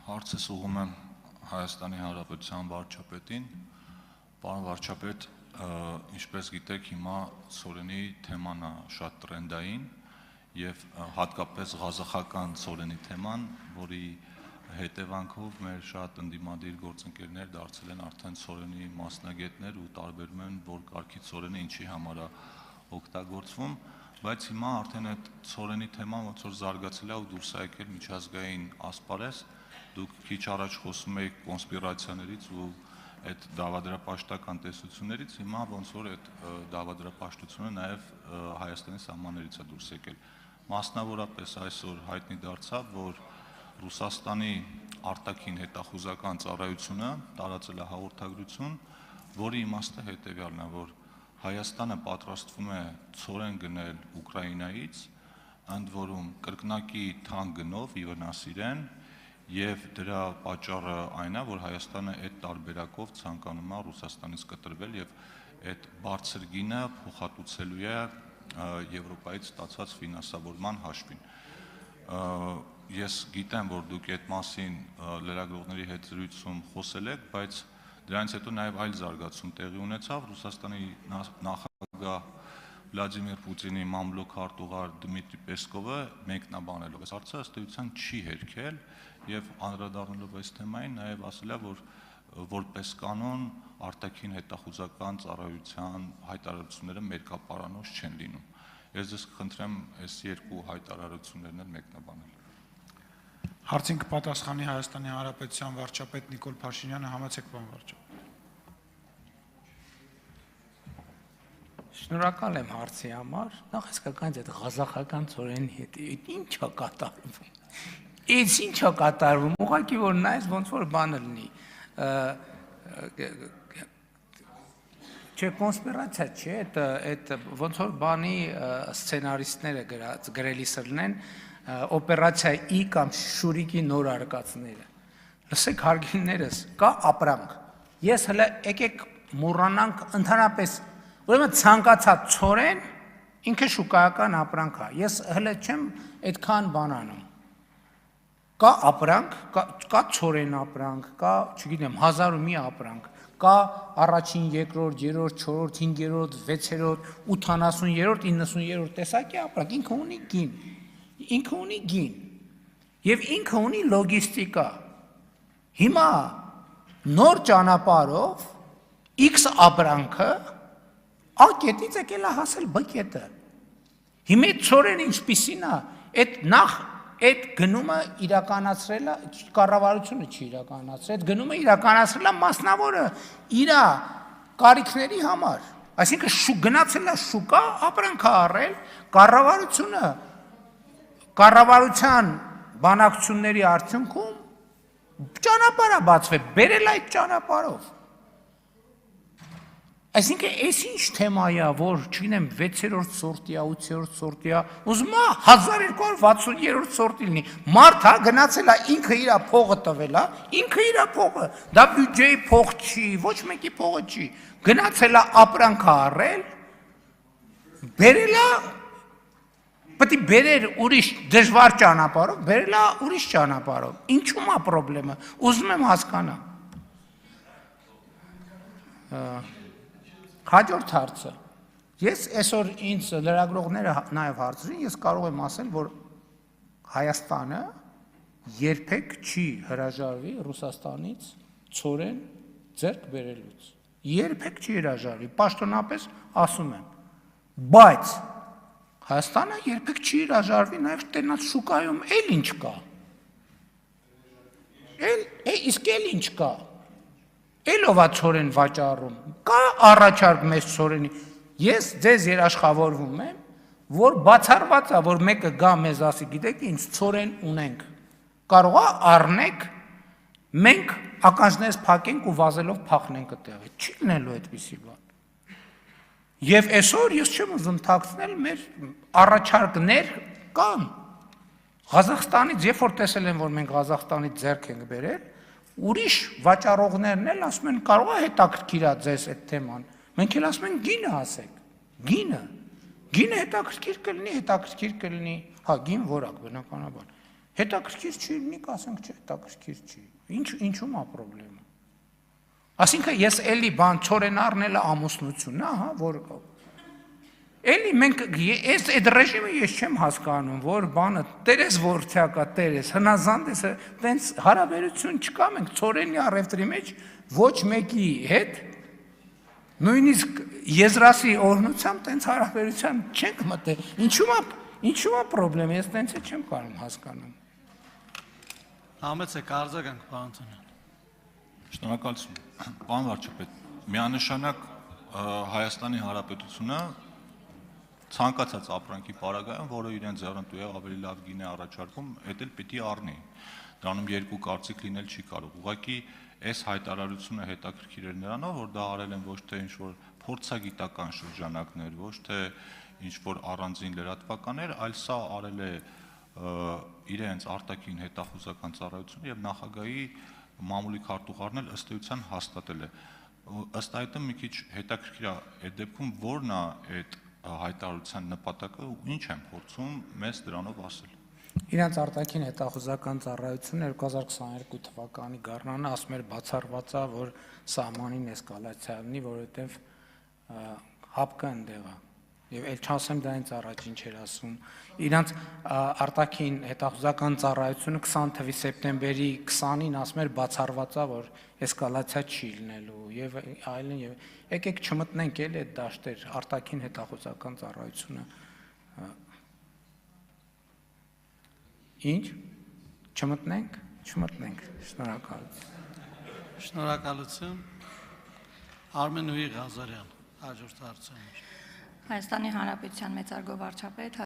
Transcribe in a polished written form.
Հարցս ուղղում եմ Հայաստանի Հանրապետության վարչապետին։ Պարոն վարչապետ, ինչպես գիտեք, հիմա ցորենի թեման է շատ տրենդային եւ հատկապես ղազախական ցորենի թեման, որի հետևանքով մեր շատ ընդդիմադիր գործընկերներ դարձել են արդեն ցորենի մասնագետներ ու տարբերում են, որ կարգի ցորենը ինչի համար է օգտագործվում, բայց հիմա արդեն այդ ցորենի թեման ոնց որ զարգացել է ու դուրս է եկել միջազգային ասպարեզ։ Դուք քիչ առաջ խոսում եք կոնսպիրացիաներից ու այդ դավադրապաշտական տեսություններից, հիմա ոնց որ այդ դավադրապաշտությունը նաև Հայաստանի սահմաններից է դուրս եկել։ Մասնավորապես այսօր հայտնի դարձավ, որ Ռուսաստանի արտաքին հետախուզական ծառայությունը տարածել է հաղորդագրություն, որի իմաստը հետևյալն է, որ Հայաստանը պատրաստվում է ցորեն գնել Ուկրաինայից, ընդ որում կրկնակի թանկ գնով ի վնաս իրեն, եւ դրա պատճառը այն է, որ Հայաստանը այդ տարբերակով ցանկանում է Ռուսաստանից կտրվել եւ այդ բարձր գինը փոխհատուցելու է Եվրոպայից ստացած ֆինանսավորման հաշվին։ Ես գիտեմ, որ դուք այդ մասին լրագրողների հետ զրույցում խոսել եք, բայց դրանից հետո նաեւ այլ զարգացում տեղի ունեցավ։ Ռուսաստանի նախագահ Վլադիմիր Պուտինի մամլոք արտուղար Դմիտրի Պեսկովը մեկնաբանելով այս հարցը ըստ էության չի հերքել եւ անդրադառնալով այս թեմային նաեւ ասել է, որ որպես կանոն արտաքին հետախուզական ծառայության հայտարարությունները մերկապարանոց չեն լինում։ Ես ձեզ կխնդրեմ այս երկու հայտարարություններն էլ մեկնաբանել։ Հարցին կպատասխանի Հայաստանի Հանրապետության վարչապետ Նիկոլ Փաշինյանը, համեցեք պարոն վարչապետ։ Շնորհակալ եմ հարցի համար։ Նախ իսկական այդ ղազախական ցորենի հետ ինչ է կատարվում։ Ինչ է կատարվում, ուղղակի որ նայես ոնց որ բանը լինի։ Չէ, կոնսպիրացիա չէ, այդ ոնց որ բանի սցենարիստները գրելիս լինեն օպերացիա ի կամ շուրիկի նոր արկածները։ Լսեք հարգիններս, կա ապրանք։ Ես հələ եկեք մոռանանք ընդհանրապես, ուրեմն ցանկացած ցորեն ինքը շուկայական ապրանք է։ Ես հələ չեմ այդքան բան անում։ Կա ապրանք, կա ցորեն ապրանք, կա, չգիտեմ, 1000 ու մի ապրանք, կա առաջին, երկրորդ, երրորդ, չորրորդ, 5-րդ, 6-րդ, 80-րդ, 90-րդ տեսակի ապրանք, ինքը ունի գին։ Ինքը ունի գին։ Եվ ինքը ունի լոգիստիկա։ Հիմա նոր ճանապարհով X ապրանքը A կետից եկել է հասել B կետը։ Հիմա ցորեն ինչպիսին է, այդ նախ այդ գնումը իրականացրել է, կառավարությունը չի իրականացրել, այդ գնումը իրականացրել է մասնավորը իր կարիքների համար։ Այսինքն գնացել է շուկա, ապրանք առել, կառավարության բանակցությունների արդյունքում ճանապարհ է բացվել, բերել այդ ճանապարհով։ Այսինքն այս ինչ թեմա է, որ չգիտեմ 6-րդ սորտի է, 8-րդ սորտի է, ուզում է 1260-րդ սորտի լինի։ Մարդ է գնացել է, ինքը իր փողը տվել է, ինքը իր փողը, դա բյուջեի փող չի, ոչ մեկի փողը չի։ Գնացել է ապրանք առել, բերել է, պետք է բերեր ուրիշ դժվար ճանապարհով, բերել է ուրիշ ճանապարհով։ Ինչու՞մ է խնդրումը։ Ուզում եմ հասկանալ։ Հաջորդ հարցը։ Ես այսօր ինձ լրագրողները նաև հարցրին, ես կարող եմ ասել, որ Հայաստանը երբեք չի հրաժարվի Ռուսաստանից ցորեն ձեռք բերելուց։ Երբեք չի հրաժարվի, պաշտոնապես ասում եմ։ Բայց Հայաստանը երբեք չի հրաժարվի նաև տենաց շուկայում էլ ինչ կա։ Իսկ էլ ինչ կա։ Էլով է ցորեն վաճառում, կա առաջարկ մեծ ցորենի։ Ես ձեզ երաշխավորվում եմ, որ բացառված է, որ մեկը գա մեզ ասի, գիտեք ինչ, ցորեն ունենք։ Կարող է առնեք, մենք ականջներս փակենք ու վազելով փախնենք այդտեղից։ Չի լինելու այդպիսի բան։ Եվ այսօր ես չեմ ուզում թաքցնել, մեր առաջարկներ կան։ Ղազախստանից, երբ որ տեսել են, որ մենք Ղազախստանից ձեռք ենք բերել, ուրիշ վաճառողներն էլ ասում են կարող է հետաքրքիր է ձեզ այդ թեման։ Մենք էլ ասում ենք գինը ասեք։ Գինը հետաքրքիր կլինի, հա, գին որակ բնականաբար։ Հետաքրքիր չի, լինի ասենք չէ, հետաքրքիր չի։ Ինչու՞մ է խնդրեմը։ Այսինքն ես էլի բան չորեն առնելը ամուսնությունն է, հա, որ էլի մենք այդ ռեժիմը ես չեմ հասկանում, որ բանը տերես ворթյակա, տերես հնազանդ է, տենց հարաբերություն չկա, մենք ծորենի առևտրի մեջ ոչ մեկի հետ նույնիսկ եզրասի օրհնությամբ տենց հարաբերության չենք մտել։ Ինչու՞մ է խնդրեմ, ես տենց է չեմ կարող հասկանում։ Համեցեք արձագանք, պարոն Անտոնյան։ Շնորհակալություն։ Պարոն վարչապետ, միանշանակ Հայաստանի Հանրապետությունը ցանկացած ապրանքի պարագայում, որը իրեն ձեռնտու է ավելի լավ գինե առաջարկում, դա էլ պիտի առնի։ Դրանում երկու կարծիք լինել չի կարող։ Ուղղակի այս հայտարարությունը հետաքրքիր էր նրանով, որ դա արել են ոչ թե ինչ-որ փորձագիտական շրջանակներ, ոչ թե ինչ-որ առանձին լրատվականներ, այլ սա արել է իրենց արտաքին հետախուզական ծառայությունը եւ նախագահի մամուլի քարտուղարն էլ ըստ էության հաստատել է։ Ըստ այդմ մի քիչ հետաքրքիր է այդ դեպքում որն է այդ հայտարարության նպատակը ու ինչ են փորձում մեզ դրանով ասել։ Իրանց արտաքին հետախուզական ծառայությունը 2022 թվականի գարնանը ասում էր բացառված է, որ սահմանին էսկալացիա լինի, որովհետև հապկը ընդեղ է։ Եվ էլ չասեմ դա ինձ առաջին չէր ասում։ Իրանց արտաքին հետախուզական ծառայությունը 20 թվականի սեպտեմբերի 20-ին ասում էր բացառված է, որ էսկալացիա չի լինելու եւ այլն եւ եկեք չմտնենք էլ այդ դաշտեր արտաքին հետախուզական ծառայությունը Ինչ չմտնենք շնորհակալություն Շնորհակալություն Արմեն Ղազարյան հաջորդ հարցը Հայաստանի Հանրապետության մեծարգո վարչապետ